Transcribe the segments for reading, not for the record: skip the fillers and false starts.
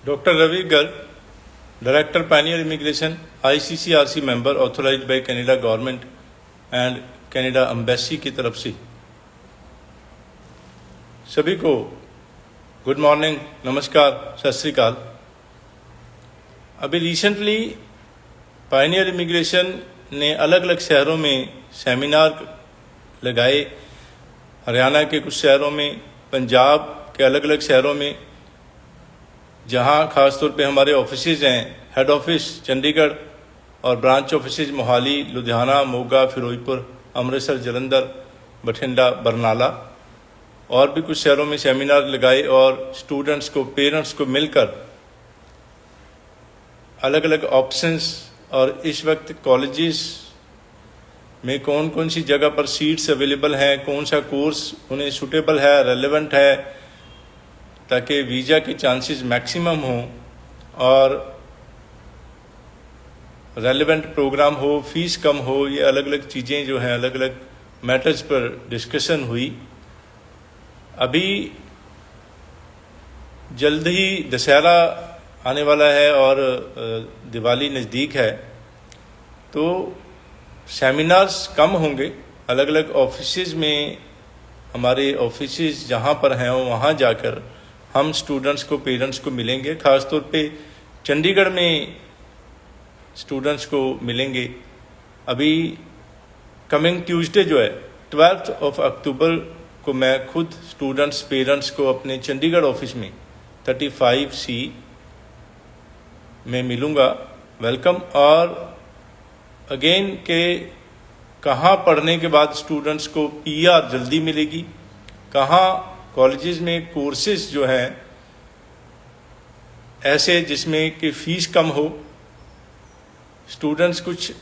Dr. Ravi Garg, Director Pioneer Immigration, ICCRC member authorized by Canada Government and Canada Embassy की तरफ से सभी को गुड मॉर्निंग, नमस्कार, सत श्री अकाल। अभी रिसेंटली पायनियर इमिग्रेशन ने अलग अलग शहरों में सेमिनार लगाए। हरियाणा के कुछ शहरों में, पंजाब के अलग अलग शहरों में, जहां ख़ास तौर पे हमारे ऑफिसेज हैं, हेड ऑफिस चंडीगढ़ और ब्रांच ऑफिसेज मोहाली, लुधियाना, मोगा, फिरोजपुर, अमृतसर, जलंधर, बठिंडा, बरनाला और भी कुछ शहरों में सेमिनार लगाए और स्टूडेंट्स को, पेरेंट्स को मिलकर अलग अलग ऑप्शंस और इस वक्त कॉलेजेस में कौन कौन सी जगह पर सीट्स अवेलेबल हैं, कौन सा कोर्स उन्हें सूटेबल है, रेलेवेंट है, ताकि वीज़ा के चांसेस मैक्सिमम हों और रेलेवेंट प्रोग्राम हो, फीस कम हो। ये अलग अलग चीज़ें जो हैं, अलग अलग मैटर्स पर डिस्कशन हुई। अभी जल्द ही दशहरा आने वाला है और दिवाली नज़दीक है, तो सेमिनार्स कम होंगे। अलग अलग ऑफिसेज में, हमारे ऑफिसेज जहाँ पर हैं वहाँ जाकर हम स्टूडेंट्स को, पेरेंट्स को मिलेंगे। ख़ास तौर पे चंडीगढ़ में स्टूडेंट्स को मिलेंगे। अभी कमिंग ट्यूसडे जो है 12 अक्टूबर को मैं खुद स्टूडेंट्स, पेरेंट्स को अपने चंडीगढ़ ऑफिस में 35C में मिलूँगा। वेलकम। और अगेन के कहाँ पढ़ने के बाद स्टूडेंट्स को PR जल्दी मिलेगी, कहाँ कॉलेजेस में कोर्सेज जो हैं ऐसे जिसमें कि फ़ीस कम हो। स्टूडेंट्स कुछ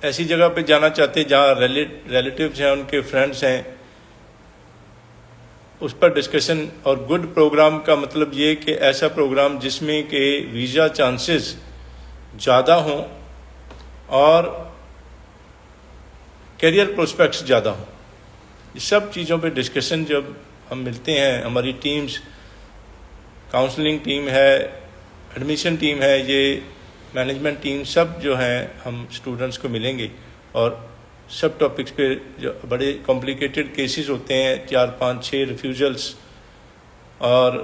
ऐसी जगह पे जाना चाहते हैं जहाँ रिलेटिव्स हैं, उनके फ्रेंड्स हैं, उस पर डिस्कशन। और गुड प्रोग्राम का मतलब ये कि ऐसा प्रोग्राम जिसमें कि वीज़ा चांसेस ज़्यादा हों और करियर प्रोस्पेक्ट्स ज़्यादा हों। ये सब चीज़ों पे डिस्कशन जब हम मिलते हैं, हमारी टीम्स, काउंसलिंग टीम है, एडमिशन टीम है, ये मैनेजमेंट टीम, सब जो हैं हम स्टूडेंट्स को मिलेंगे और सब टॉपिक्स पे जो बड़े कॉम्प्लिकेटेड केसेस होते हैं, 4, 5, 6 रिफ्यूजल्स और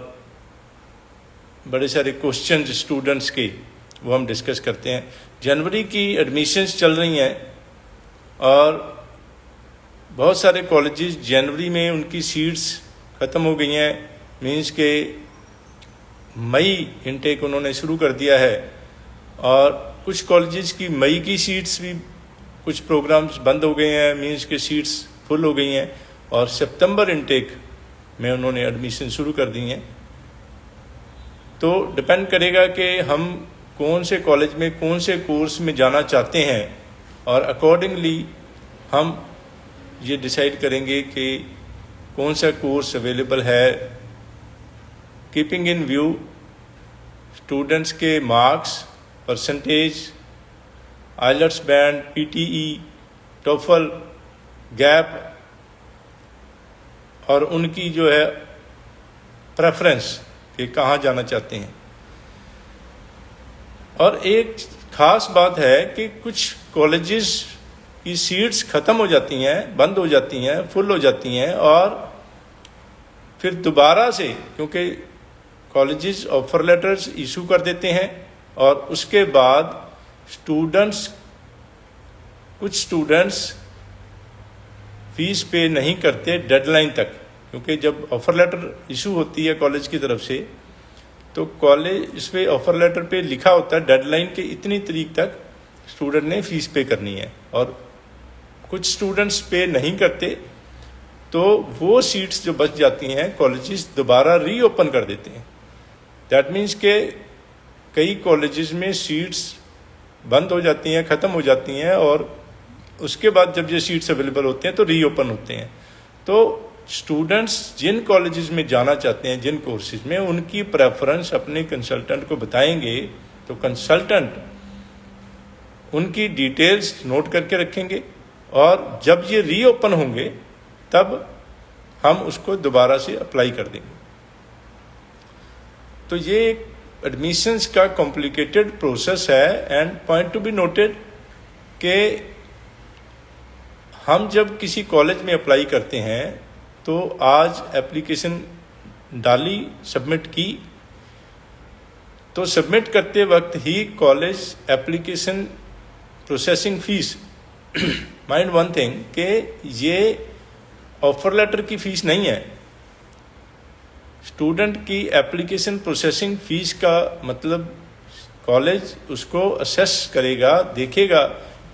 बड़े सारे क्वेश्चंस स्टूडेंट्स के, वो हम डिस्कस करते हैं। जनवरी की एडमिशन्स चल रही हैं और बहुत सारे कॉलेजेस जनवरी में उनकी सीट्स ख़त्म हो गई हैं। मीन्स के मई इनटेक उन्होंने शुरू कर दिया है और कुछ कॉलेजेस की मई की सीट्स भी, कुछ प्रोग्राम्स बंद हो गए हैं, मीन्स के सीट्स फुल हो गई हैं और सितंबर इनटेक में उन्होंने एडमिशन शुरू कर दी हैं। तो डिपेंड करेगा कि हम कौन से कॉलेज में, कौन से कोर्स में जाना चाहते हैं और अकॉर्डिंगली हम ये डिसाइड करेंगे कि कौन सा कोर्स अवेलेबल है, कीपिंग इन व्यू स्टूडेंट्स के marks, percentage, IELTS band, PTE, TOEFL, gap और उनकी जो है प्रेफरेंस कि कहाँ जाना चाहते हैं। और एक ख़ास बात है कि कुछ कॉलेजेस की सीट्स ख़त्म हो जाती हैं, बंद हो जाती हैं, फुल हो जाती हैं और फिर दोबारा से, क्योंकि कॉलेजेस ऑफर लेटर्स इशू कर देते हैं और उसके बाद कुछ स्टूडेंट्स फीस पे नहीं करते डेडलाइन तक। क्योंकि जब ऑफर लेटर इशू होती है कॉलेज की तरफ से, तो कॉलेज इस पे ऑफर लेटर पे लिखा होता है डेडलाइन के इतनी तारीख तक स्टूडेंट ने फीस पे करनी है और कुछ स्टूडेंट्स पे नहीं करते, तो वो सीट्स जो बच जाती हैं कॉलेजेस दोबारा रीओपन कर देते हैं। दैट मीन्स के कई कॉलेजेस में सीट्स बंद हो जाती हैं, ख़त्म हो जाती हैं और उसके बाद जब ये सीट्स अवेलेबल होते हैं तो रीओपन होते हैं। तो स्टूडेंट्स जिन कॉलेजेस में जाना चाहते हैं, जिन कोर्सेज में, उनकी प्रेफरेंस अपने कंसल्टेंट को बताएंगे तो कंसल्टेंट उनकी डिटेल्स नोट करके रखेंगे और जब ये रीओपन होंगे तब हम उसको दोबारा से अप्लाई कर देंगे। तो ये एक एडमिशन्स का कॉम्प्लिकेटेड प्रोसेस है। And point to be noted कि हम जब किसी कॉलेज में अप्लाई करते हैं तो आज एप्लीकेशन डाली, सबमिट की, तो सबमिट करते वक्त ही college application processing fees mind one thing कि ये ऑफर लेटर की फ़ीस नहीं है। स्टूडेंट की एप्लीकेशन प्रोसेसिंग फ़ीस का मतलब कॉलेज उसको असेस करेगा, देखेगा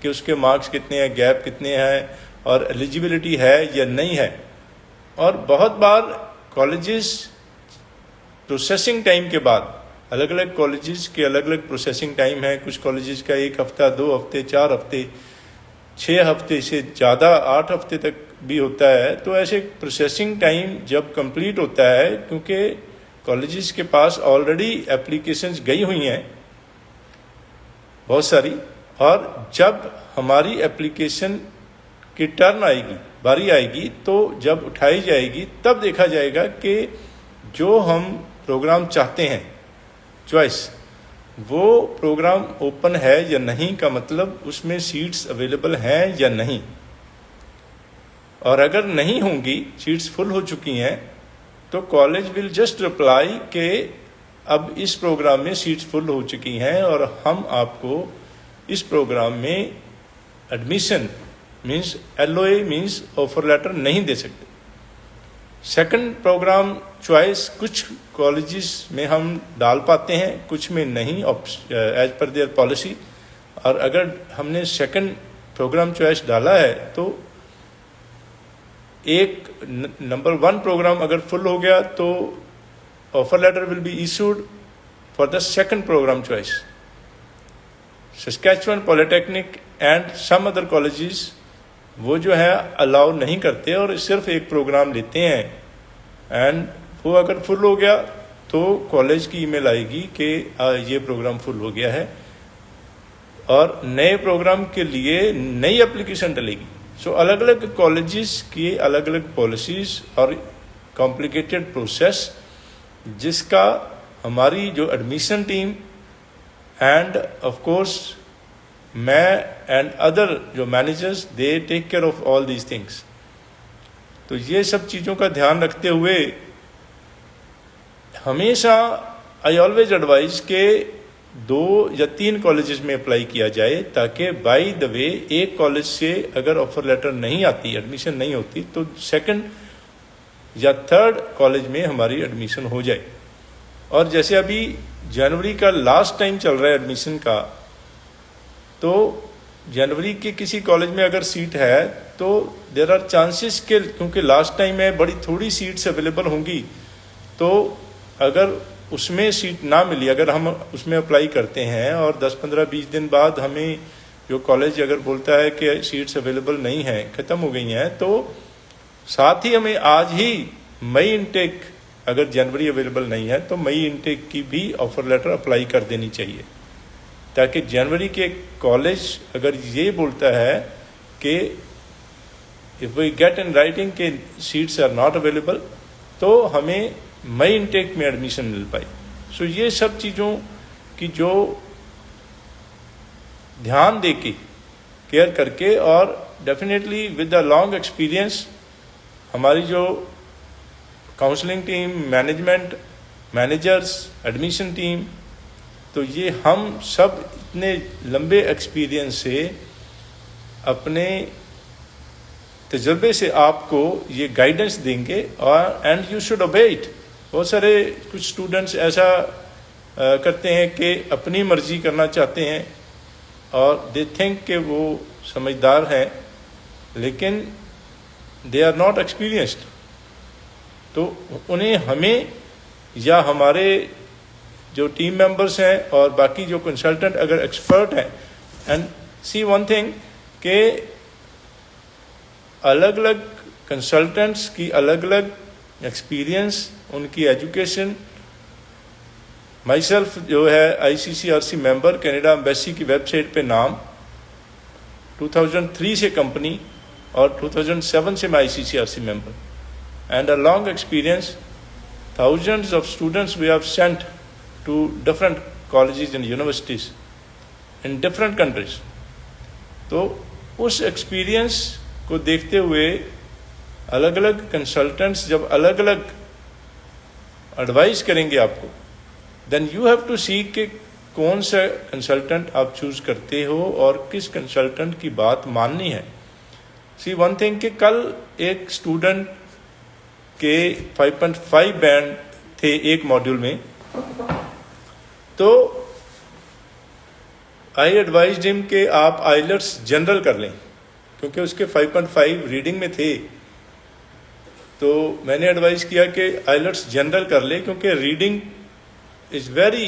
कि उसके मार्क्स कितने हैं, गैप कितने हैं और एलिजिबिलिटी है या नहीं है। और बहुत बार कॉलेजेस प्रोसेसिंग टाइम के बाद, अलग अलग कॉलेजेस के अलग अलग प्रोसेसिंग टाइम है। कुछ कॉलेजेस का 1 हफ्ता, 2 हफ्ते, 4 हफ्ते, 6 हफ्ते से ज़्यादा 8 हफ्ते तक भी होता है। तो ऐसे प्रोसेसिंग टाइम जब कंप्लीट होता है, क्योंकि कॉलेजेस के पास ऑलरेडी एप्लीकेशंस गई हुई हैं बहुत सारी, और जब हमारी एप्लीकेशन की टर्न आएगी, बारी आएगी, तो जब उठाई जाएगी तब देखा जाएगा कि जो हम प्रोग्राम चाहते हैं, चॉइस, वो प्रोग्राम ओपन है या नहीं, का मतलब उसमें सीट्स अवेलेबल हैं या नहीं। और अगर नहीं होंगी, सीट्स फुल हो चुकी हैं, तो कॉलेज विल जस्ट रिप्लाई कि अब इस प्रोग्राम में सीट्स फुल हो चुकी हैं और हम आपको इस प्रोग्राम में admission means LOA means offer letter नहीं दे सकते। सेकंड प्रोग्राम चॉइस कुछ कॉलेजेस में हम डाल पाते हैं, कुछ में नहीं, एज पर देयर पॉलिसी। और अगर हमने सेकंड प्रोग्राम चॉइस डाला है तो एक नंबर 1 प्रोग्राम अगर फुल हो गया तो offer letter will be issued for the second program choice. Saskatchewan Polytechnic and some other colleges वो जो है अलाउ नहीं करते और सिर्फ एक प्रोग्राम लेते हैं। एंड वो अगर फुल हो गया तो कॉलेज की ईमेल आएगी कि ये प्रोग्राम फुल हो गया है और नए प्रोग्राम के लिए नई एप्लीकेशन डलेगी। सो अलग अलग कॉलेजेस की अलग अलग पॉलिसीज और कॉम्प्लिकेटेड प्रोसेस, जिसका हमारी जो admission team and of course मैं एंड अदर जो managers, they take care of all these things. तो ये सब चीज़ों का ध्यान रखते हुए हमेशा आई ऑलवेज एडवाइज के 2 या 3 कॉलेजेस में अप्लाई किया जाए, ताकि बाय द वे एक कॉलेज से अगर ऑफर लेटर नहीं आती, एडमिशन नहीं होती, तो सेकंड या थर्ड कॉलेज में हमारी एडमिशन हो जाए। और जैसे अभी जनवरी का लास्ट टाइम चल रहा है एडमिशन का, तो जनवरी के किसी कॉलेज में अगर सीट है तो देयर आर चांसेस के, क्योंकि लास्ट टाइम में बड़ी थोड़ी सीट्स अवेलेबल होंगी, तो अगर उसमें सीट ना मिली, अगर हम उसमें अप्लाई करते हैं और 10, 15, 20 दिन बाद हमें जो कॉलेज अगर बोलता है कि सीट्स अवेलेबल नहीं है, ख़त्म हो गई हैं, तो साथ ही हमें आज ही मई इनटेक, अगर जनवरी अवेलेबल नहीं है तो मई इनटेक की भी ऑफर लेटर अप्लाई कर देनी चाहिए, ताकि जनवरी के कॉलेज अगर ये बोलता है कि if we get in writing के सीट्स आर नॉट अवेलेबल, तो हमें मई इनटेक में एडमिशन मिल पाए। सो ये सब चीज़ों की जो ध्यान दे के, केयर करके, और definitely with the long experience हमारी जो counselling team, management, managers, admission team, तो ये हम सब इतने लंबे एक्सपीरियंस से, अपने तजर्बे से आपको ये गाइडेंस देंगे, और एंड यू शुड ओबे इट। बहुत सारे कुछ स्टूडेंट्स ऐसा करते हैं कि अपनी मर्जी करना चाहते हैं और दे थिंक कि वो समझदार हैं, लेकिन दे आर नॉट एक्सपीरियंस्ड। तो उन्हें, हमें या हमारे जो टीम मेंबर्स हैं और बाकी जो कंसल्टेंट अगर एक्सपर्ट हैं, एंड सी वन थिंग कि अलग अलग कंसल्टेंट्स की अलग अलग एक्सपीरियंस, उनकी एजुकेशन। माई सेल्फ जो है ICCRC मेंबर, कनाडा एम्बेसी की वेबसाइट पे नाम, 2003 से कंपनी और 2007 से मैं ICCRC member, and a long experience, thousands of students we have sent to different colleges and universities in different countries. तो उस एक्सपीरियंस को देखते हुए अलग अलग कंसल्टेंट्स जब अलग अलग एडवाइस करेंगे आपको, देन यू हैव टू सी कि कौन सा कंसल्टेंट आप चूज करते हो और किस कंसल्टेंट की बात माननी है. सी वन थिंग कि कल एक स्टूडेंट के 5.5 बैंड थे एक मॉड्यूल में, तो आई एडवाइज्ड हिम कि आप आइलेट्स जनरल कर लें, क्योंकि उसके 5.5 रीडिंग में थे. तो मैंने एडवाइस किया कि आइलेट्स जनरल कर ले, क्योंकि reading is very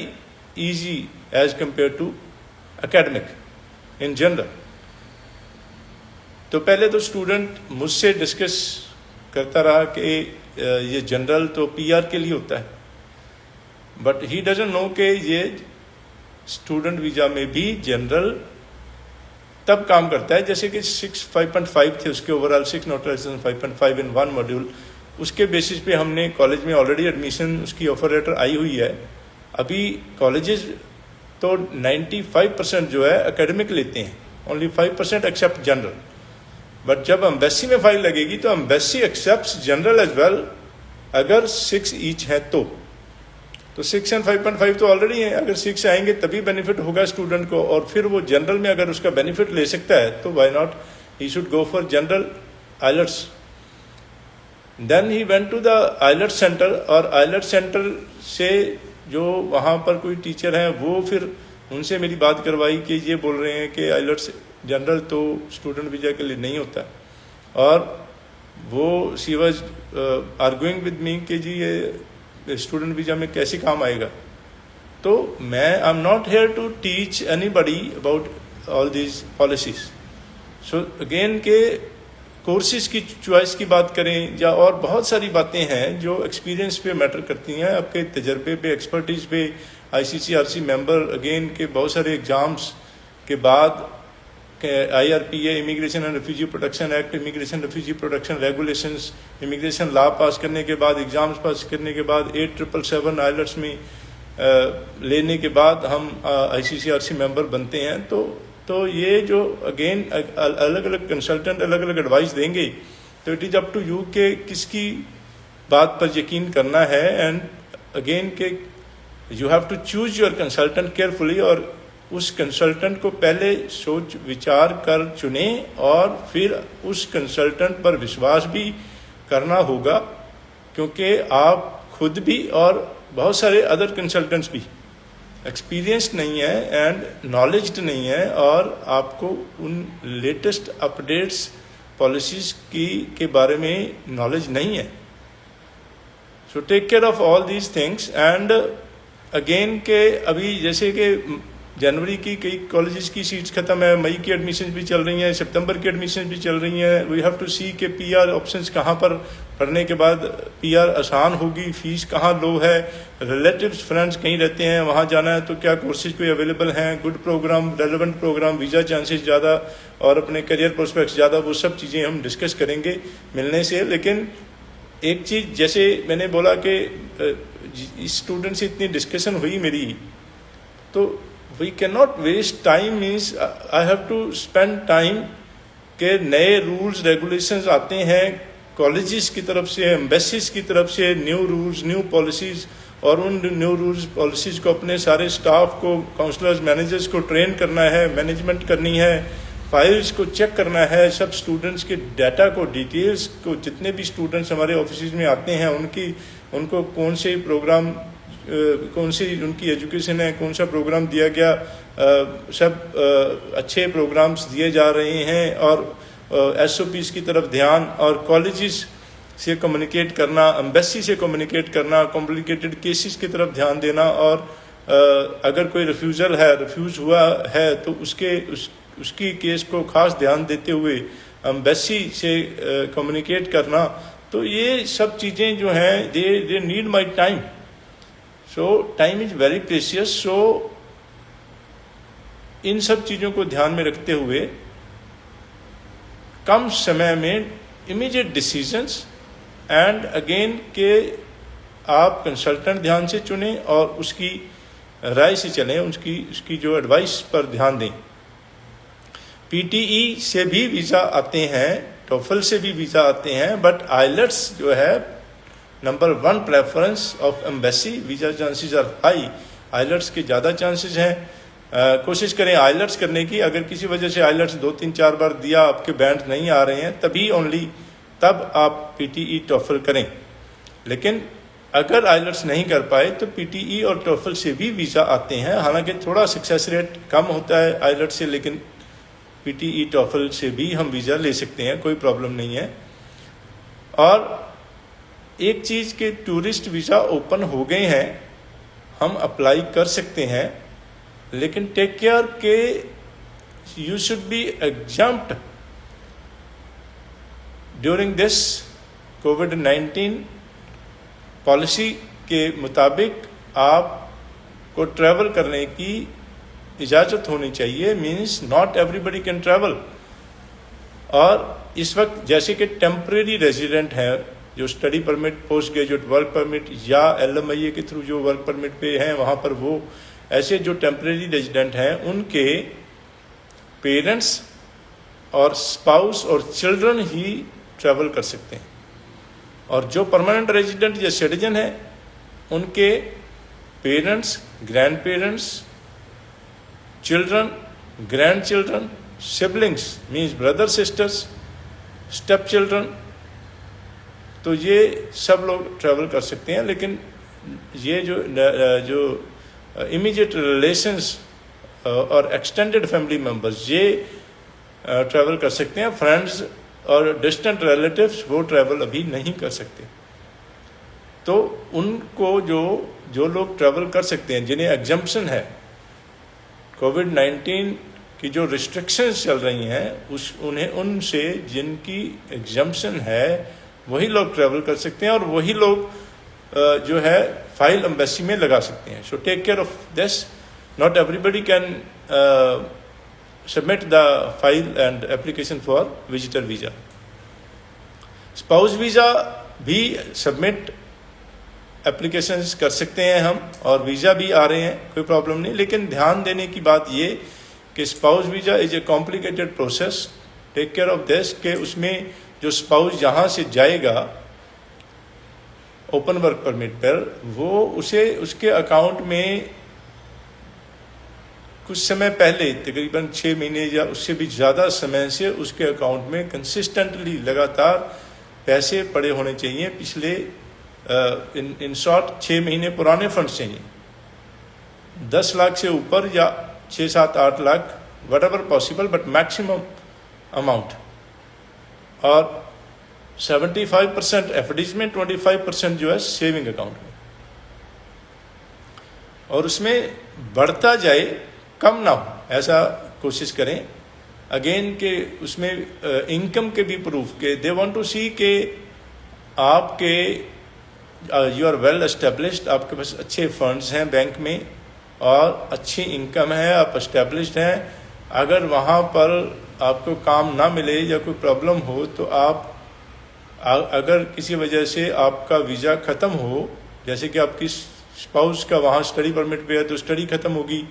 easy as compare to academic in general. तो पहले तो स्टूडेंट मुझसे डिस्कस करता रहा कि ये जनरल तो पीआर के लिए होता है, बट ही डजंट नो कि ये स्टूडेंट वीजा में भी जनरल तब काम करता है जैसे कि 5.5 थे उसके ओवरऑल, 6 नोटलाइजेशन 5.5 इन वन मॉड्यूल. उसके बेसिस पे हमने कॉलेज में ऑलरेडी एडमिशन उसकी ऑफर लेटर आई हुई है. अभी कॉलेजेस तो 95% जो है एकेडमिक लेते हैं, ओनली 5% एक्सेप्ट जनरल. बट जब एम्बेसी में फाइल लगेगी तो embassy accept general as well, अगर 6 ईच है तो 6 एंड 5.5 तो ऑलरेडी है. अगर 6 आएंगे तभी बेनिफिट होगा स्टूडेंट को, और फिर वो जनरल में अगर उसका बेनिफिट ले सकता है तो why not, he should go for general IELTS. Then he went to the IELTS centre, और आइलेट्स सेंटर से जो वहाँ पर कोई टीचर हैं वो फिर उनसे मेरी बात करवाई कि ये बोल रहे हैं कि आइलेट्स जनरल तो स्टूडेंट वीजा के लिए नहीं होता. और वो she was arguing with me कि जी ये स्टूडेंट वीजा में कैसे काम आएगा. तो मैं I am not here to teach anybody about all these policies. So again के कोर्सेज की चॉइस की बात करें या और बहुत सारी बातें हैं जो एक्सपीरियंस पे मैटर करती हैं, आपके तजर्बे पे, एक्सपर्टीज पे. ICCRC मेंबर अगेन के बहुत सारे एग्जाम्स के बाद IRPA, immigration and refugee protection act, immigration refugee protection regulations, immigration law पास करने के बाद, एग्जाम्स पास करने के बाद, 8777 आइलेट्स में लेने के बाद हम ICCRC मेंबर बनते हैं. तो ये जो अगेन अलग अलग कंसल्टेंट अलग अलग एडवाइस देंगे, तो it is up to you के किसकी बात पर यकीन करना है. एंड अगेन के you have to choose your consultant carefully, और उस कंसल्टेंट को पहले सोच विचार कर चुने और फिर उस कंसल्टेंट पर विश्वास भी करना होगा, क्योंकि आप खुद भी और बहुत सारे अदर कंसल्टेंट्स भी एक्सपीरियंस्ड नहीं है एंड नॉलेज्ड नहीं है, और आपको उन लेटेस्ट अपडेट्स पॉलिसीज के बारे में नॉलेज नहीं है. So take care of all these things. And again के अभी जैसे कि जनवरी की कई कॉलेजेस की सीट्स खत्म है, मई की एडमिशन भी चल रही हैं, सितंबर की एडमिशन भी चल रही हैं. वी हैव टू सी के पीआर ऑप्शंस कहाँ पर पढ़ने के बाद पीआर आसान होगी, फीस कहाँ लो है, रिलेटिव्स फ्रेंड्स कहीं रहते हैं वहाँ जाना है तो क्या कोर्सेज कोई अवेलेबल हैं, good programme, relevant programme, visa chances ज़्यादा और अपने करियर प्रोस्पेक्ट्स ज़्यादा, वो सब चीज़ें हम डिस्कस करेंगे मिलने से. लेकिन एक चीज़ जैसे मैंने बोला कि इस स्टूडेंट से इतनी डिस्कशन हुई मेरी, तो we can not waste time. Means I have to spend time के नए रूल्स रेगुलेशंस आते हैं कॉलेजेस की तरफ से, एम्बेसीज की तरफ से, न्यू रूल्स न्यू पॉलिसीज़, और उन न्यू रूल्स पॉलिसीज़ को अपने सारे स्टाफ को, काउंसलर्स, मैनेजर्स को ट्रेन करना है, मैनेजमेंट करनी है, फाइल्स को चेक करना है, सब स्टूडेंट्स के डाटा को, डिटेल्स को, जितने भी स्टूडेंट्स हमारे ऑफिस में आते हैं उनको कौन से प्रोग्राम, कौन सी उनकी एजुकेशन है, कौन सा प्रोग्राम दिया गया, सब अच्छे प्रोग्राम्स दिए जा रहे हैं, और SOPs की तरफ ध्यान, और कॉलेजेस से कम्युनिकेट करना, एम्बेसी से कम्युनिकेट करना, कॉम्प्लिकेटेड केसेस की तरफ ध्यान देना, और अगर कोई रिफ्यूज़ हुआ है तो उसकी केस को खास ध्यान देते हुए एम्बेसी से कम्युनिकेट करना. तो ये सब चीज़ें जो हैं they need my time. So time is very precious. So इन सब चीज़ों को ध्यान में रखते हुए कम समय में इमीडिएट डिसीजंस, एंड अगेन के आप कंसल्टेंट ध्यान से चुनें और उसकी राय से चलें, उसकी जो एडवाइस पर ध्यान दें। पीटीई से भी वीज़ा आते हैं, टोफल से भी वीज़ा आते हैं, बट आइलेट्स जो है number 1 preference of embassy, visa chances are high, IELTS के ज़्यादा चांसेस हैं। कोशिश करें आइलेट्स करने की। अगर किसी वजह से आइलेट्स 2-3-4 बार दिया, आपके बैंड नहीं आ रहे हैं, तभी ओनली तब आप पीटीई टोफल करें। लेकिन अगर आइलेट्स नहीं कर पाए तो पीटीई और टोफल से भी वीज़ा आते हैं। हालांकि थोड़ा सक्सेस रेट कम होता है आइलेट्स से, लेकिन पीटीई टोफल से भी हम वीज़ा ले सकते हैं, कोई प्रॉब्लम नहीं है। और एक चीज़ के टूरिस्ट वीज़ा ओपन हो गए हैं, हम अप्लाई कर सकते हैं, लेकिन टेक केयर के you should be exempt during this covid policy के मुताबिक आपको ट्रैवल करने की इजाज़त होनी चाहिए। Means not everybody can travel. और इस वक्त जैसे कि टेम्परेरी रेजिडेंट हैं, जो study permit, post graduate work permit या LMIA के थ्रू जो वर्क परमिट पे हैं, वहाँ पर वो ऐसे जो टेम्परेरी रेजिडेंट हैं, उनके पेरेंट्स और स्पाउस और चिल्ड्रन ही ट्रैवल कर सकते हैं। और जो परमानेंट रेजिडेंट या सिटीजन है, उनके parents, grand parents, children, grand children, siblings means brother sisters, step children, तो ये सब लोग ट्रैवल कर सकते हैं। लेकिन ये जो इमीडिएट रिलेशंस और एक्सटेंडेड फैमिली मेम्बर्स ये ट्रैवल कर सकते हैं। फ्रेंड्स और डिस्टेंट रिलेटिव्स वो ट्रैवल अभी नहीं कर सकते। तो उनको जो लोग ट्रैवल कर सकते हैं, जिन्हें एग्जम्पशन है, कोविड-19 की जो रिस्ट्रिक्शंस चल रही हैं उनसे जिनकी एग्जम्पशन है, वही लोग ट्रैवल कर सकते हैं और वही लोग जो है फाइल एम्बेसी में लगा सकते हैं। So take care of this. Not everybody can submit the file and application for visitor visa. Spouse visa भी सबमिट एप्लीकेशंस कर सकते हैं हम, और वीज़ा भी आ रहे हैं, कोई प्रॉब्लम नहीं। लेकिन ध्यान देने की बात ये कि spouse visa is a complicated process. Take care of this कि उसमें जो स्पाउस यहाँ से जाएगा ओपन वर्क परमिट पर, वो उसके अकाउंट में कुछ समय पहले, तकरीबन 6 महीने या उससे भी ज़्यादा समय से, उसके अकाउंट में कंसिस्टेंटली लगातार पैसे पड़े होने चाहिए। पिछले इन शॉर्ट 6 महीने पुराने फंड्स चाहिए, 10 लाख से ऊपर या 6, 7, 8 lakh, what ever possible, but maximum amount. और 75% एफडीज में, 25% जो है सेविंग अकाउंट में, और उसमें बढ़ता जाए, कम ना हो, ऐसा कोशिश करें। अगेन के उसमें इनकम के भी प्रूफ के दे वांट टू सी के आपके यू आर वेल एस्टेब्लिश्ड, आपके पास अच्छे फंड्स हैं बैंक में और अच्छी इनकम है, आप एस्टेब्लिश्ड हैं। अगर वहाँ पर आपको काम ना मिले या कोई प्रॉब्लम हो, तो आप अगर किसी वजह से आपका वीज़ा ख़त्म हो, जैसे कि आपकी स्पाउस का वहाँ स्टडी परमिट पे है तो स्टडी ख़त्म होगी,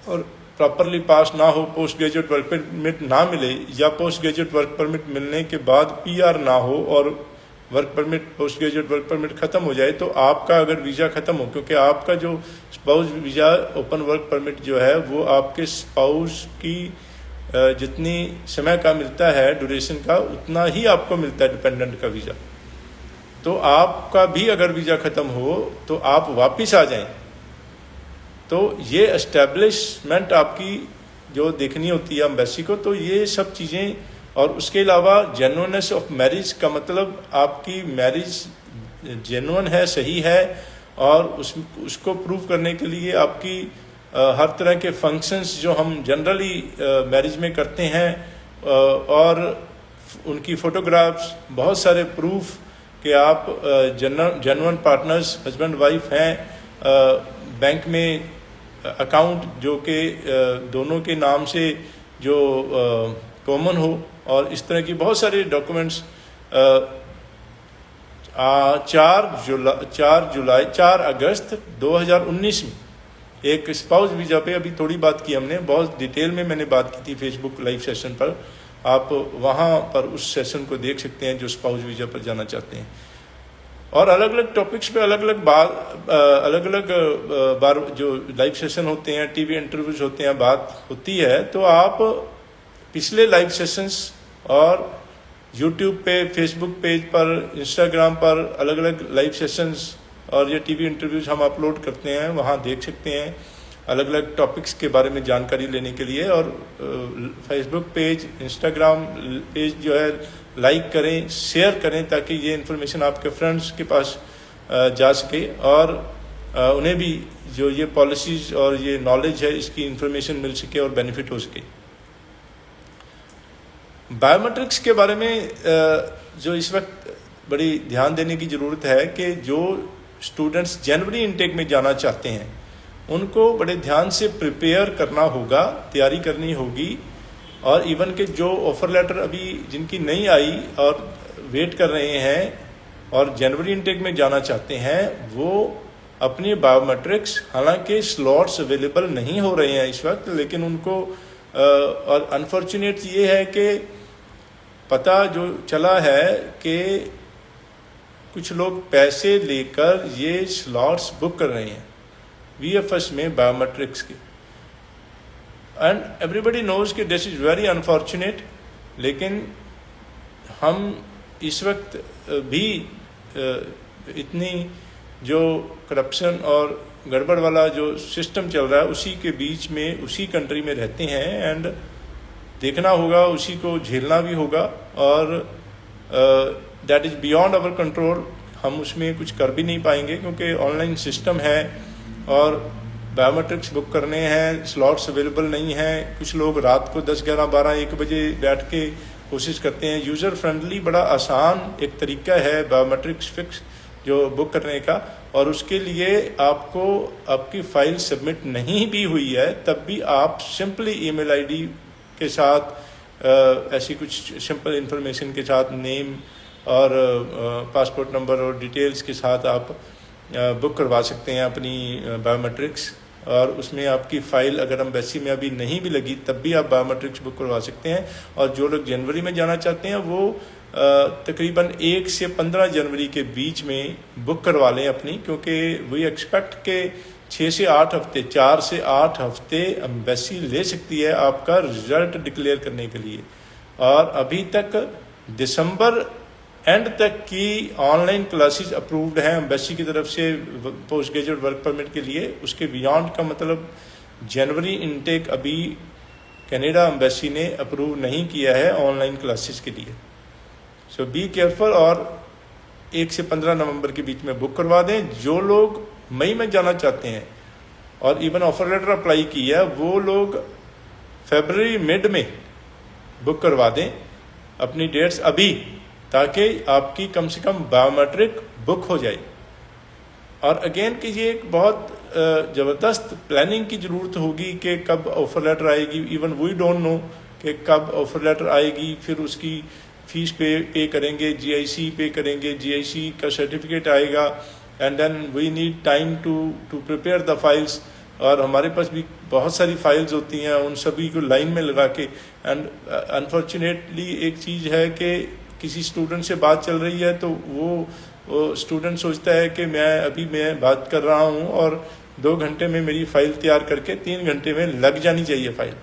और प्रॉपरली पास ना हो, पोस्ट ग्रेजुएट वर्क परमिट ना मिले, या पोस्ट ग्रेजुएट वर्क परमिट मिलने के बाद PR ना हो और work permit, post graduate work permit ख़त्म हो जाए, तो आपका अगर वीज़ा ख़त्म हो, क्योंकि आपका जो spouse visa open work permit जो है वो आपके स्पाउस की जितनी समय का मिलता है ड्यूरेशन का, उतना ही आपको मिलता है डिपेंडेंट का वीज़ा। तो आपका भी अगर वीज़ा ख़त्म हो तो आप वापस आ जाएं। तो ये एस्टेब्लिशमेंट आपकी जो देखनी होती है एम्बेसी को, तो ये सब चीज़ें, और उसके अलावा जेन्युइननेस ऑफ मैरिज का मतलब आपकी मैरिज जेन्युइन है, सही है, और उसको प्रूव करने के लिए आपकी हर तरह के फंक्शंस जो हम जनरली मैरिज में करते हैं, और उनकी फ़ोटोग्राफ्स, बहुत सारे प्रूफ कि आप जेन्युइन पार्टनर्स, हस्बैंड वाइफ हैं, बैंक में अकाउंट जो कि दोनों के नाम से जो कॉमन हो, और इस तरह की बहुत सारे डॉक्यूमेंट्स 4 अगस्त 2019 में एक स्पाउस वीज़ा पे अभी थोड़ी बात की हमने, बहुत डिटेल में मैंने बात की थी फेसबुक लाइव सेशन पर। आप वहाँ पर उस सेशन को देख सकते हैं जो स्पाउस वीज़ा पर जाना चाहते हैं। और अलग अलग टॉपिक्स पे अलग अलग बार जो लाइव सेशन होते हैं, टीवी इंटरव्यूज होते हैं, बात होती है। तो आप पिछले लाइव सेशंस और यूट्यूब पे, फेसबुक पेज पर, इंस्टाग्राम पर अलग अलग लाइव सेशंस और ये टीवी इंटरव्यूज हम अपलोड करते हैं, वहाँ देख सकते हैं अलग अलग टॉपिक्स के बारे में जानकारी लेने के लिए। और फेसबुक पेज, इंस्टाग्राम पेज जो है लाइक करें, शेयर करें, ताकि ये इन्फॉर्मेशन आपके फ्रेंड्स के पास जा सके और उन्हें भी जो ये पॉलिसीज़ और ये नॉलेज है इसकी इन्फॉर्मेशन मिल सके और बेनिफिट हो सके। बायोमेट्रिक्स के बारे में जो इस वक्त बड़ी ध्यान देने की ज़रूरत है कि जो स्टूडेंट्स जनवरी इनटेक में जाना चाहते हैं उनको बड़े ध्यान से प्रिपेयर करना होगा, तैयारी करनी होगी। और इवन के जो ऑफर लेटर अभी जिनकी नहीं आई और वेट कर रहे हैं और जनवरी इनटेक में जाना चाहते हैं, वो अपनी बायोमेट्रिक्स, हालांकि स्लॉट्स अवेलेबल नहीं हो रहे हैं इस वक्त, लेकिन उनको और अनफॉर्चुनेट ये है कि पता जो चला है कि कुछ लोग पैसे लेकर ये स्लॉट्स बुक कर रहे हैं VFS में बायोमेट्रिक्स के। एंड एवरीबडी नोज कि दिस इज़ वेरी अनफॉर्चुनेट। लेकिन हम इस वक्त भी इतनी जो करप्शन और गड़बड़ वाला जो सिस्टम चल रहा है उसी के बीच में, उसी कंट्री में रहते हैं। एंड देखना होगा, उसी को झेलना भी होगा और that is beyond our control. हम उसमें कुछ कर भी नहीं पाएंगे क्योंकि ऑनलाइन सिस्टम है और बायोमेट्रिक्स बुक करने हैं, स्लॉट्स अवेलेबल नहीं हैं। कुछ लोग रात को 10, 11, 12, 1 बजे बैठ के कोशिश करते हैं। यूज़र फ्रेंडली बड़ा आसान एक तरीका है बायोमेट्रिक्स फिक्स जो बुक करने का, और उसके लिए आपको आपकी फ़ाइल सबमिट नहीं भी हुई है तब भी आप सिंपली ईमेल आईडी के साथ ऐसी कुछ सिंपल इंफॉर्मेशन के साथ, नेम और पासपोर्ट नंबर और डिटेल्स के साथ आप बुक करवा सकते हैं अपनी बायोमेट्रिक्स। और उसमें आपकी फ़ाइल अगर एम्बेसी में अभी नहीं भी लगी तब भी आप बायोमेट्रिक्स बुक करवा सकते हैं। और जो लोग जनवरी में जाना चाहते हैं वो तकरीबन 1 से 15 जनवरी के बीच में बुक करवा लें अपनी, क्योंकि वी एक्सपेक्ट के 6 से 8 हफ्ते, 4 से 8 हफ्ते एम्बेसी ले सकती है आपका रिजल्ट डिक्लेयर करने के लिए। और अभी तक दिसंबर एंड तक की ऑनलाइन क्लासेस अप्रूव्ड हैं एम्बेसी की तरफ से पोस्ट ग्रेजुएट वर्क परमिट के लिए। उसके बियॉन्ड का मतलब जनवरी इनटेक अभी कनाडा एम्बेसी ने अप्रूव नहीं किया है ऑनलाइन क्लासेस के लिए। सो बी केयरफुल और 1 से 15 नवंबर के बीच में बुक करवा दें। जो लोग मई में जाना चाहते हैं और इवन ऑफर लेटर अप्लाई किया है वो लोग फरवरी मिड में बुक करवा दें अपनी डेट्स अभी, ताकि आपकी कम से कम बायोमेट्रिक बुक हो जाए। और अगेन कि ये एक बहुत ज़बरदस्त प्लानिंग की ज़रूरत होगी कि कब ऑफर लेटर आएगी। इवन वी डोंट नो कि कब ऑफर लेटर आएगी, फिर उसकी फ़ीस पे करेंगे, GIC पे करेंगे, GIC का सर्टिफिकेट आएगा and then we need time to prepare the files. और हमारे पास भी बहुत सारी फाइल्स होती हैं, उन सभी को लाइन में लगा के। एंड अनफॉर्चुनेटली एक चीज़ है कि किसी स्टूडेंट से बात चल रही है तो वो स्टूडेंट सोचता है कि मैं बात कर रहा हूँ और 2 घंटे में मेरी फ़ाइल तैयार करके 3 घंटे में लग जानी चाहिए file,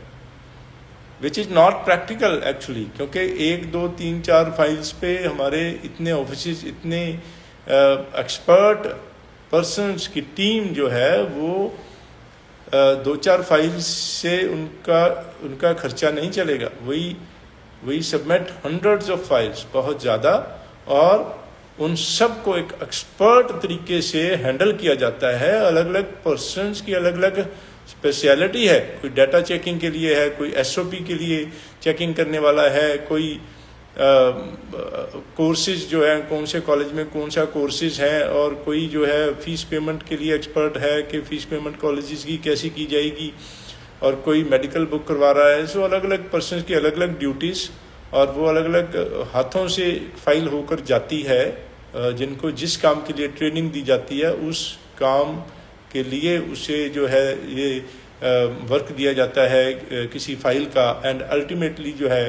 which is not practical actually. क्योंकि 1, 2, 3, 4 फाइल्स पे हमारे इतने ऑफिस, इतने एक्सपर्ट पर्सनस की टीम जो है वो 2-4 फाइल्स से उनका खर्चा नहीं चलेगा। वही सबमिट हंड्रेड्स ऑफ फाइल्स, बहुत ज़्यादा, और उन सब को एक एक्सपर्ट तरीके से हैंडल किया जाता है। अलग अलग पर्सनस की अलग अलग स्पेशलिटी है। कोई डाटा चेकिंग के लिए है, कोई SOP के लिए चेकिंग करने वाला है, कोई कोर्सेज जो है कौन से कॉलेज में कौन सा कोर्सेज हैं, और कोई जो है फ़ीस पेमेंट के लिए एक्सपर्ट है कि फ़ीस पेमेंट कॉलेजेस की कैसी की जाएगी, और कोई मेडिकल बुक करवा रहा है। सो अलग अलग पर्सन की अलग अलग ड्यूटीज़, और वो अलग अलग हाथों से फाइल होकर जाती है। जिनको जिस काम के लिए ट्रेनिंग दी जाती है उस काम के लिए उसे जो है ये वर्क दिया जाता है किसी फाइल का, एंड अल्टीमेटली जो है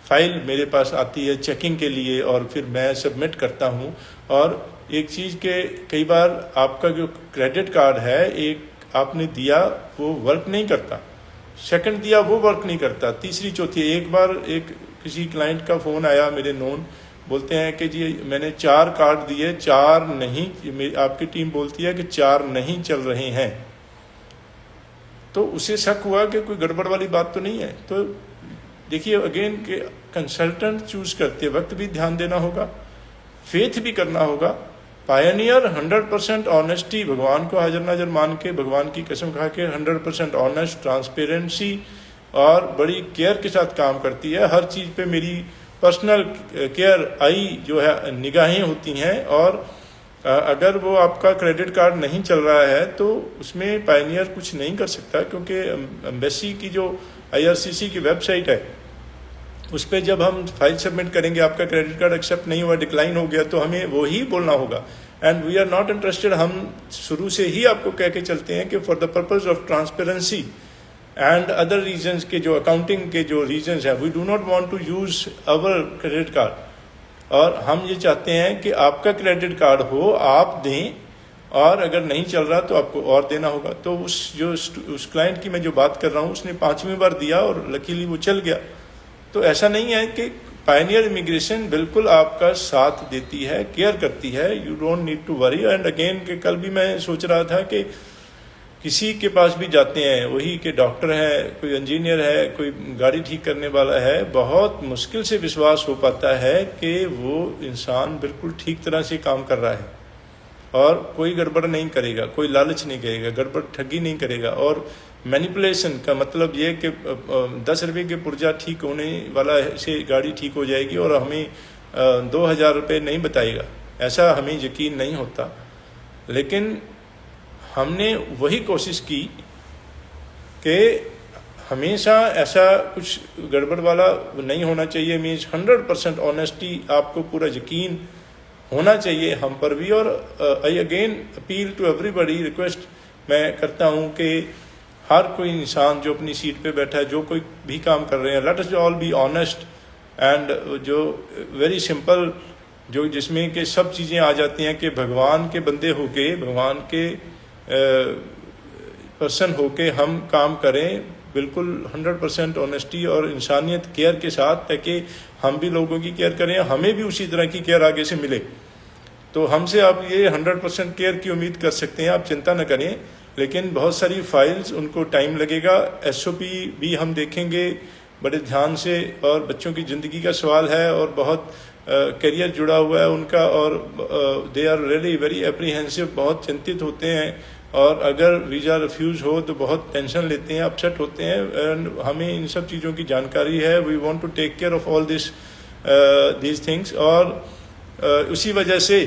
फाइल मेरे पास आती है चेकिंग के लिए और फिर मैं सबमिट करता हूँ। और एक चीज़ के कई बार आपका जो क्रेडिट कार्ड है, एक आपने दिया वो वर्क नहीं करता, सेकंड दिया वो वर्क नहीं करता, तीसरी चौथी। एक बार एक किसी क्लाइंट का फ़ोन आया मेरे नोन, बोलते हैं कि जी मैंने 4 कार्ड दिए, 4 नहीं, आपकी टीम बोलती है कि 4 नहीं चल रहे हैं। तो उसे शक हुआ कि कोई गड़बड़ वाली बात तो नहीं है। तो देखिए अगेन कि कंसल्टेंट चूज करते वक्त भी ध्यान देना होगा, फेथ भी करना होगा। पायनियर 100% ऑनेस्टी, भगवान को हाजिर नाजिर मान के, भगवान की कसम खा के 100% ऑनेस्ट, ट्रांसपेरेंसी और बड़ी केयर के साथ काम करती है। हर चीज़ पे मेरी पर्सनल केयर आई जो है निगाहें होती हैं। और अगर वो आपका क्रेडिट कार्ड नहीं चल रहा है तो उसमें पायनियर कुछ नहीं कर सकता, क्योंकि एम्बेसी की जो IRCC की वेबसाइट है उस पर जब हम फाइल सबमिट करेंगे, आपका क्रेडिट कार्ड एक्सेप्ट नहीं हुआ, डिक्लाइन हो गया, तो हमें वो ही बोलना होगा। And we are not interested, हम शुरू से ही आपको कह के चलते हैं कि for the purpose of transparency and other reasons के जो अकाउंटिंग के जो रीजंस हैं, we do not want to use our credit card. और हम ये चाहते हैं कि आपका क्रेडिट कार्ड हो, आप दें, और अगर नहीं चल रहा तो आपको और देना होगा। तो उस क्लाइंट की मैं जो बात कर रहा हूँ, उसने 5वीं बार दिया और लकीली वो चल गया। तो ऐसा नहीं है कि पायनियर इमिग्रेशन बिल्कुल आपका साथ देती है, केयर करती है, you don't need to worry. And again कि कल भी मैं सोच रहा था कि किसी के पास भी जाते हैं, वही के डॉक्टर है, कोई इंजीनियर है, कोई गाड़ी ठीक करने वाला है, बहुत मुश्किल से विश्वास हो पाता है कि वो इंसान बिल्कुल ठीक तरह से काम कर रहा है और कोई गड़बड़ नहीं करेगा, कोई लालच नहीं करेगा, गड़बड़ ठगी नहीं करेगा। और मैनिपुलेशन का मतलब ये कि 10 रुपये के पुर्जा ठीक होने वाला से गाड़ी ठीक हो जाएगी और हमें 2000 रुपये नहीं बताएगा, ऐसा हमें यकीन नहीं होता। लेकिन हमने वही कोशिश की कि हमेशा ऐसा कुछ गड़बड़ वाला नहीं होना चाहिए। मीन्स 100% ऑनेस्टी, आपको पूरा यकीन होना चाहिए हम पर भी। और I again appeal to everybody, request मैं करता हूँ कि हर कोई इंसान जो अपनी सीट पे बैठा है, जो कोई भी काम कर रहे हैं, let us all be honest and जो वेरी सिंपल, जो जिसमें कि सब चीज़ें आ जाती हैं कि भगवान के बंदे होके, भगवान के पर्सन होके हम काम करें, बिल्कुल 100% ऑनेस्टी और इंसानियत केयर के साथ, ताकि हम भी लोगों की केयर करें, हमें भी उसी तरह की केयर आगे से मिले। तो हमसे आप ये 100% केयर की उम्मीद कर सकते हैं, आप चिंता न करें। लेकिन बहुत सारी फाइल्स, उनको टाइम लगेगा। SOP भी हम देखेंगे बड़े ध्यान से, और बच्चों की ज़िंदगी का सवाल है और बहुत करियर जुड़ा हुआ है उनका, और they are really very apprehensive, बहुत चिंतित होते हैं। और अगर वीज़ा रिफ्यूज़ हो तो बहुत टेंशन लेते हैं, अपसेट होते हैं। एंड हमें इन सब चीज़ों की जानकारी है, we want to take care of all these things. और उसी वजह से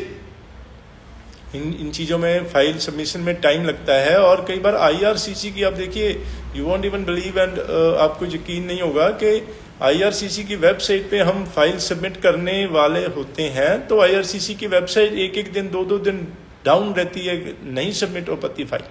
इन चीज़ों में फाइल सबमिशन में टाइम लगता है। और कई बार IRCC की आप देखिए, you want even believe, and आपको यकीन नहीं होगा कि IRCC की वेबसाइट पे हम फाइल सबमिट करने वाले होते हैं तो IRCC की वेबसाइट एक दिन 2 दिन डाउन रहती है, नहीं सबमिट हो पाती फाइल।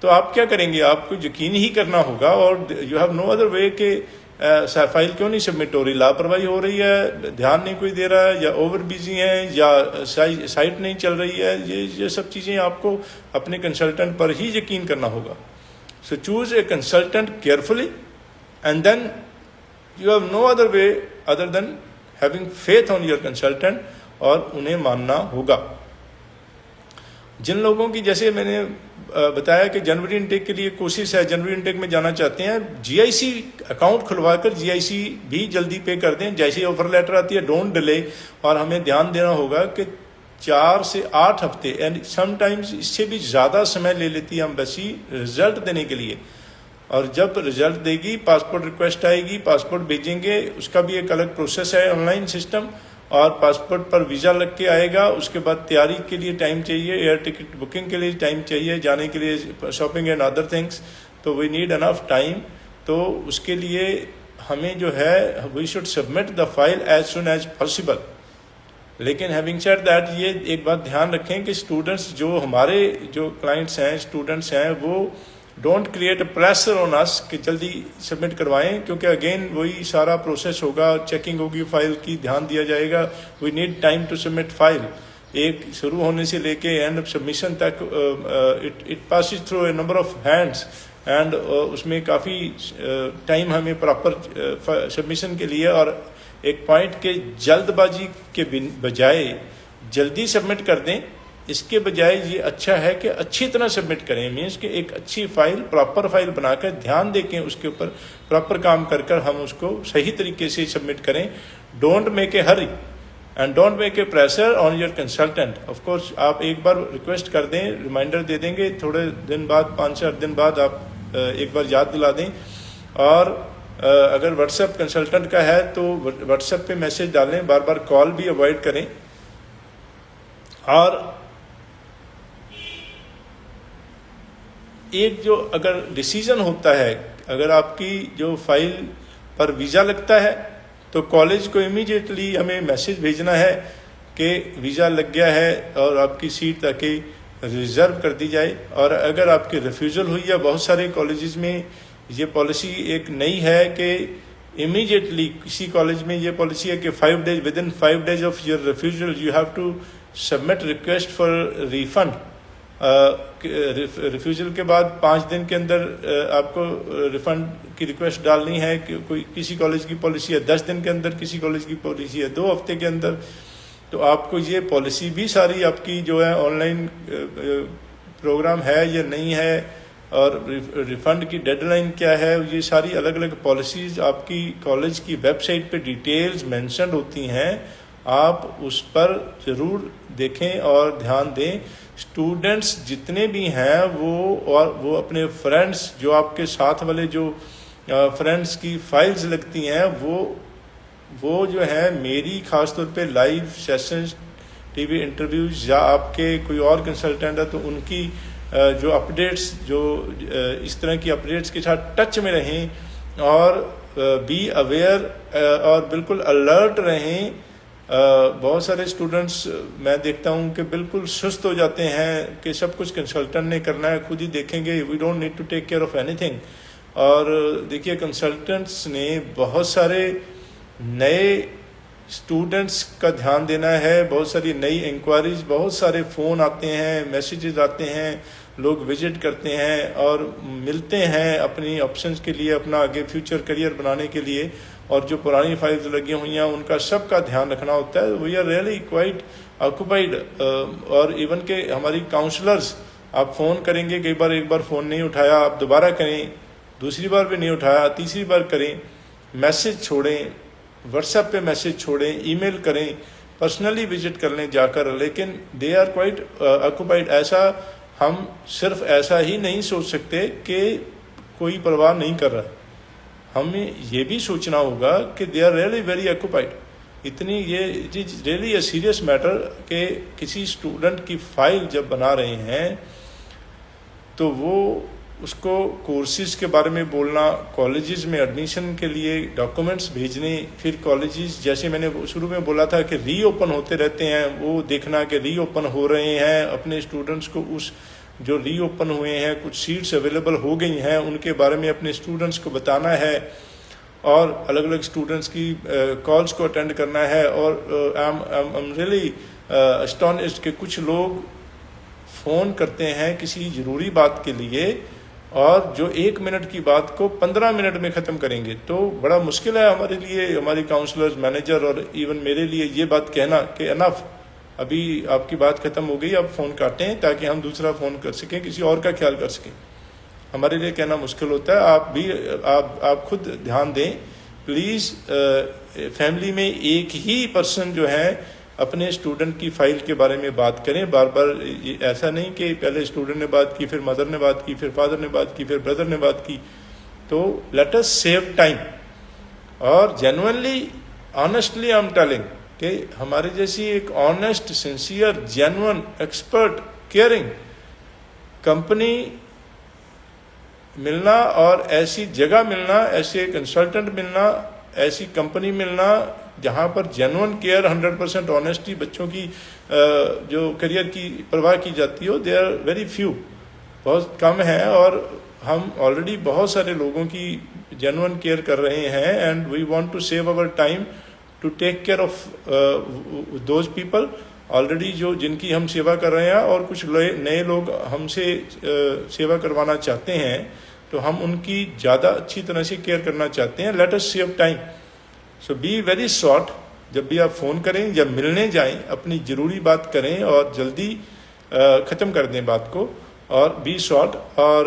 तो आप क्या करेंगे, आपको यकीन ही करना होगा, और you have no other way के फाइल क्यों नहीं सबमिट हो रही, लापरवाही हो रही है, ध्यान नहीं कोई दे रहा है, या ओवर बिजी है, या साइट नहीं चल रही है। ये सब चीज़ें आपको अपने कंसल्टेंट पर ही यकीन करना होगा। So choose a consultant carefully and then you have no other way other than having faith on your consultant, और उन्हें मानना होगा। जिन लोगों की, जैसे मैंने बताया कि जनवरी इनटेक के लिए कोशिश है, जनवरी इनटेक में जाना चाहते हैं, GIC अकाउंट खुलवाकर GIC भी जल्दी पे कर दें। जैसे ऑफर लेटर आती है, डोंट डिले। और हमें ध्यान देना होगा कि 4 से 8 हफ्ते एंड समटाइम्स इससे भी ज़्यादा समय ले लेती है एम्बेसी रिजल्ट देने के लिए। और जब रिजल्ट देगी, पासपोर्ट रिक्वेस्ट आएगी, पासपोर्ट भेजेंगे, उसका भी एक अलग प्रोसेस है, ऑनलाइन सिस्टम, और पासपोर्ट पर वीज़ा लग के आएगा। उसके बाद तैयारी के लिए टाइम चाहिए, एयर टिकट बुकिंग के लिए टाइम चाहिए, जाने के लिए शॉपिंग एंड अदर थिंग्स। तो वी नीड अनफ टाइम। तो उसके लिए हमें जो है, we should submit the file as soon as possible. लेकिन हैविंग सेड दैट ये एक बात ध्यान रखें कि स्टूडेंट्स जो हमारे जो क्लाइंट्स हैं, स्टूडेंट्स हैं, वो don't create a pressure on us कि जल्दी सबमिट करवाएं, क्योंकि अगेन वही सारा प्रोसेस होगा, चेकिंग होगी फाइल की, ध्यान दिया जाएगा। We need time to submit file. एक शुरू होने से लेके एंड ऑफ सबमिशन तक it passes through a number of hands एंड उसमें काफ़ी टाइम हमें प्रॉपर सबमिशन के लिए, और एक पॉइंट के जल्दबाजी के बजाय जल्दी सबमिट कर दें, इसके बजाय ये अच्छा है कि अच्छी तरह सबमिट करें। मीन्स कि एक अच्छी फाइल, प्रॉपर फाइल बनाकर ध्यान दें उसके ऊपर प्रॉपर काम कर हम उसको सही तरीके से सबमिट करें। Don't make a Hari and don't make a pressure on your consultant. Of course आप एक बार रिक्वेस्ट कर दें, रिमाइंडर दे देंगे, थोड़े दिन बाद 5-4 दिन बाद आप एक बार याद दिला दें। और अगर व्हाट्सएप कंसल्टेंट का है तो व्हाट्सएप पे मैसेज डालें, बार बार कॉल भी अवॉइड करें। और एक जो अगर डिसीजन होता है, अगर आपकी जो फाइल पर वीज़ा लगता है तो कॉलेज को इमीडिएटली हमें मैसेज भेजना है कि वीज़ा लग गया है और आपकी सीट ताकि रिजर्व कर दी जाए। और अगर आपकी रिफ्यूज़ल हुई है, बहुत सारे कॉलेजेस में ये पॉलिसी एक नई है कि इमीडिएटली किसी कॉलेज में ये पॉलिसी है कि 5 days, within 5 days of your refusal you have to submit request for refund. Refusal के बाद 5 दिन के अंदर आपको रिफंड की रिक्वेस्ट डालनी है। कोई किसी कॉलेज की पॉलिसी है 10 दिन के अंदर, किसी कॉलेज की पॉलिसी है 2 हफ्ते के अंदर। तो आपको ये पॉलिसी भी सारी आपकी जो है ऑनलाइन प्रोग्राम है या नहीं है, और रिफंड की डेडलाइन क्या है, ये सारी अलग अलग पॉलिसीज़ आपकी कॉलेज की वेबसाइट पे डिटेल्स मेंशन होती हैं। आप उस पर ज़रूर देखें और ध्यान दें। स्टूडेंट्स जितने भी हैं वो अपने फ्रेंड्स, जो आपके साथ वाले जो फ्रेंड्स की फाइल्स लगती हैं, वो जो है मेरी ख़ास तौर पे लाइव सेशंस, टीवी इंटरव्यूज़, या आपके कोई और कंसल्टेंट है तो उनकी जो अपडेट्स, जो इस तरह की अपडेट्स के साथ टच में रहें और बी अवेयर और बिल्कुल अलर्ट रहें। बहुत सारे स्टूडेंट्स मैं देखता हूँ कि बिल्कुल सुस्त हो जाते हैं कि सब कुछ कंसल्टेंट ने करना है, खुद ही देखेंगे, we don't need to take care of anything. और देखिए कंसल्टेंट्स ने बहुत सारे नए स्टूडेंट्स का ध्यान देना है, बहुत सारी नई इंक्वायरीज, बहुत सारे फ़ोन आते हैं, मैसेजेस आते हैं, लोग विजिट करते हैं और मिलते हैं अपनी ऑप्शंस के लिए, अपना आगे फ्यूचर करियर बनाने के लिए। और जो पुरानी फाइल्स लगी हुई हैं उनका सबका ध्यान रखना होता है। We are really quite occupied. और इवन के हमारी काउंसलर्स, आप फ़ोन करेंगे, कई बार एक बार फ़ोन नहीं उठाया, आप दोबारा करें, दूसरी बार भी नहीं उठाया, तीसरी बार करें, मैसेज छोड़ें, व्हाट्सएप पे मैसेज छोड़ें, ईमेल करें, पर्सनली विजिट कर लें जाकर, लेकिन दे आर क्वाइट ऑक्यूपाइड। ऐसा हम सिर्फ ऐसा ही नहीं सोच सकते कि कोई परवाह नहीं कर रहा है, हमें ये भी सोचना होगा कि they are really very occupied. इतनी ये रियली अ सीरियस मैटर कि किसी स्टूडेंट की फाइल जब बना रहे हैं तो वो उसको कोर्सेज के बारे में बोलना, कॉलेजेस में एडमिशन के लिए डॉक्यूमेंट्स भेजने, फिर कॉलेजेस जैसे मैंने शुरू में बोला था कि रीओपन होते रहते हैं, वो देखना कि रीओपन हो रहे हैं, अपने स्टूडेंट्स को उस जो रीओपन हुए हैं, कुछ सीट्स अवेलेबल हो गई हैं, उनके बारे में अपने स्टूडेंट्स को बताना है और अलग अलग स्टूडेंट्स की कॉल्स को अटेंड करना है। और आई एम रियली अस्टोनिश्ड कि कुछ लोग फ़ोन करते हैं किसी ज़रूरी बात के लिए और जो 1 मिनट की बात को 15 मिनट में ख़त्म करेंगे। तो बड़ा मुश्किल है हमारे लिए, हमारी काउंसलर्स, मैनेजर और इवन मेरे लिए ये बात कहना कि अनफ, अभी आपकी बात ख़त्म हो गई, आप फ़ोन काटें ताकि हम दूसरा फ़ोन कर सकें, किसी और का ख्याल कर सकें। हमारे लिए कहना मुश्किल होता है। आप भी आप खुद ध्यान दें प्लीज़। फैमिली में एक ही पर्सन जो है अपने स्टूडेंट की फ़ाइल के बारे में बात करें। बार बार ऐसा नहीं कि पहले स्टूडेंट ने बात की, फिर मदर ने बात की, फिर फादर ने बात की, फिर ब्रदर ने बात की। तो लेट अस सेव टाइम। और genuinely, honestly I am telling कि हमारे जैसी एक honest, sincere, genuine, expert, caring company मिलना और ऐसी जगह मिलना, ऐसे कंसल्टेंट मिलना, ऐसी कंपनी मिलना जहाँ पर जेन्युइन केयर 100% ऑनेस्टी बच्चों की जो करियर की परवाह की जाती हो, दे आर वेरी फ्यू, बहुत कम है। और हम ऑलरेडी बहुत सारे लोगों की जेन्युइन केयर कर रहे हैं and we want to save our time to take care of those people already जो जिनकी हम सेवा कर रहे हैं, और कुछ नए लोग हमसे सेवा करवाना चाहते हैं, तो हम उनकी ज़्यादा अच्छी तरह से केयर करना चाहते हैं। Let us save time, so be very short. जब भी आप फ़ोन करें, जब मिलने जाएं, अपनी ज़रूरी बात करें और जल्दी ख़त्म कर दें बात को, और बी शॉर्ट। और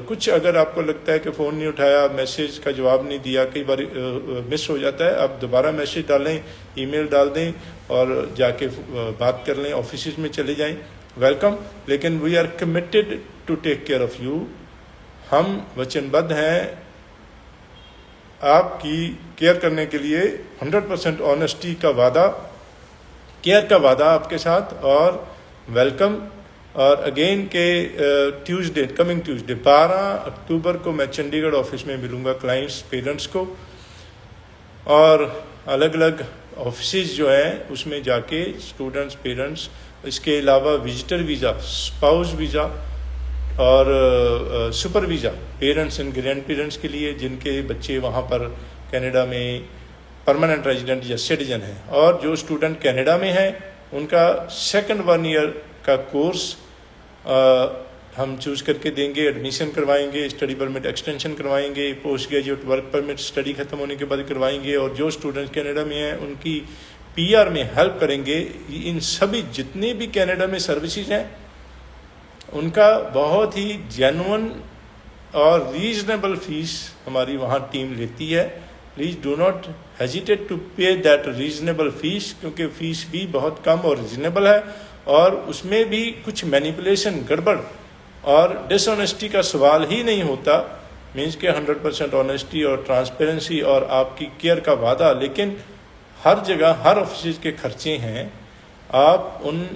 कुछ अगर आपको लगता है कि फ़ोन नहीं उठाया, मैसेज का जवाब नहीं दिया, कई बार मिस हो जाता है, आप दोबारा मैसेज डालें, ईमेल डाल दें और जाके बात कर लें, ऑफिस में चले जाएं, वेलकम। लेकिन we are committed to take care of you. हम वचनबद्ध हैं आपकी केयर करने के लिए, 100% ऑनेस्टी का वादा, केयर का वादा आपके साथ, और वेलकम। और अगेन के ट्यूसडे, कमिंग ट्यूसडे 12 अक्टूबर को मैं चंडीगढ़ ऑफिस में मिलूंगा क्लाइंट्स, पेरेंट्स को, और अलग अलग ऑफिसेज जो हैं उसमें जाके स्टूडेंट्स, पेरेंट्स, इसके अलावा विजिटर वीज़ा, स्पाउस वीज़ा और super visa parents and grand parents के लिए जिनके बच्चे वहाँ पर कनाडा में परमानेंट रेजिडेंट या सिटीजन हैं। और जो स्टूडेंट कनाडा में हैं उनका सेकंड 1 ईयर का कोर्स हम चूज़ करके देंगे, एडमिशन करवाएंगे, स्टडी परमिट एक्सटेंशन करवाएंगे, post graduate work permit study खत्म होने के बाद करवाएंगे, और जो स्टूडेंट्स कनाडा में हैं उनकी पीआर में हेल्प करेंगे। इन सभी जितने भी कनाडा में सर्विसेज हैं उनका बहुत ही जेन्युइन और रीजनेबल फीस हमारी वहाँ टीम लेती है। Please do not hesitate to pay that reasonable fees, क्योंकि फ़ीस भी बहुत कम और रीजनेबल है, और उसमें भी कुछ मैनिपुलेशन, गड़बड़ और डिसऑनेस्टी का सवाल ही नहीं होता। मीन्स के 100% ऑनेस्टी और ट्रांसपेरेंसी और आपकी केयर का वादा। लेकिन हर जगह, हर ऑफिस के खर्चे हैं, आप उन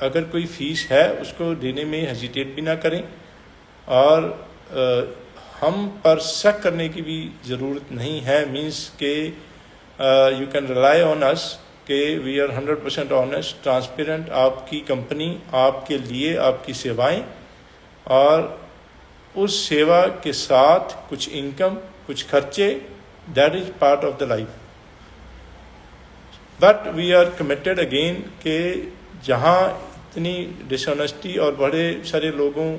अगर कोई फ़ीस है उसको देने में हेजिटेट भी ना करें, और हम पर शक करने की भी ज़रूरत नहीं है। मीन्स के you can rely on us कि वी आर 100% ऑनेस्ट, ट्रांसपेरेंट, आपकी कंपनी, आपके लिए, आपकी सेवाएं, और उस सेवा के साथ कुछ इनकम, कुछ खर्चे, that is part of the life. But we are committed again कि जहाँ इतनी डिसऑनेस्टी और बड़े सारे लोगों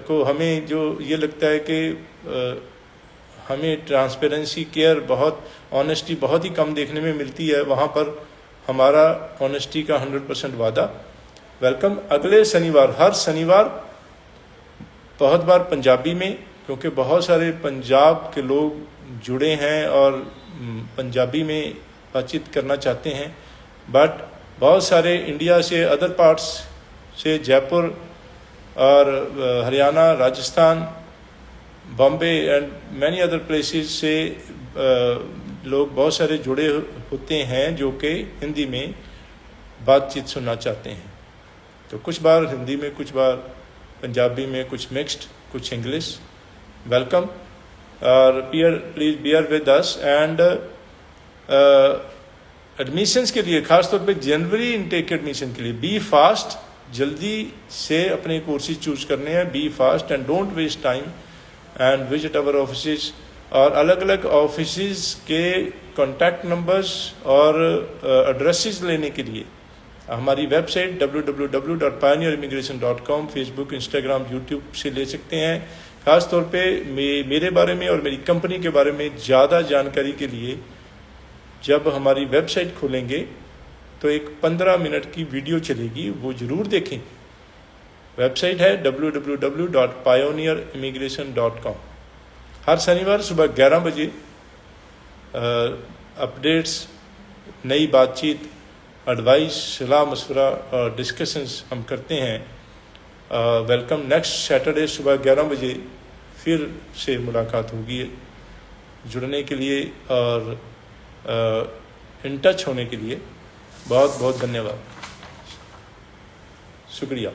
को हमें जो ये लगता है कि हमें ट्रांसपेरेंसी, केयर बहुत, ऑनेस्टी बहुत ही कम देखने में मिलती है, वहाँ पर हमारा ऑनेस्टी का 100% वादा। वेलकम। अगले शनिवार, हर शनिवार, बहुत बार पंजाबी में, क्योंकि बहुत सारे पंजाब के लोग जुड़े हैं और पंजाबी में बातचीत करना चाहते हैं, बट बहुत सारे इंडिया से, अदर पार्ट्स से, जयपुर और Haryana, Rajasthan, Bombay and many other places से लोग बहुत सारे जुड़े होते हैं जो कि हिंदी में बातचीत सुनना चाहते हैं। तो कुछ बार हिंदी में, कुछ बार पंजाबी में, कुछ मिक्स्ड, कुछ इंग्लिश। वेलकम। और please bear with us. And admissions के लिए, खासतौर पे जनवरी इनटेक एडमिशन के लिए, बी फास्ट, जल्दी से अपने कोर्सेज चूज करने हैं, be fast and don't waste time and visit our offices. और अलग अलग ऑफिसेज के कॉन्टैक्ट नंबर्स और एड्रेसेस लेने के लिए हमारी website www.pioneerimmigration.com, Facebook, Instagram, YouTube से ले सकते हैं। ख़ास तौर पे मेरे बारे में और मेरी कंपनी के बारे में ज़्यादा जानकारी के लिए जब हमारी वेबसाइट खोलेंगे तो एक 15 मिनट की वीडियो चलेगी, वो ज़रूर देखें। वेबसाइट है www.pioneerimmigration.com। हर शनिवार सुबह 11 बजे अपडेट्स, नई बातचीत, एडवाइस, सलाह मशवरा और डिस्कशंस हम करते हैं। वेलकम। नेक्स्ट सैटरडे सुबह 11 बजे फिर से मुलाकात होगी। जुड़ने के लिए और इन टच होने के लिए बहुत बहुत धन्यवाद, शुक्रिया।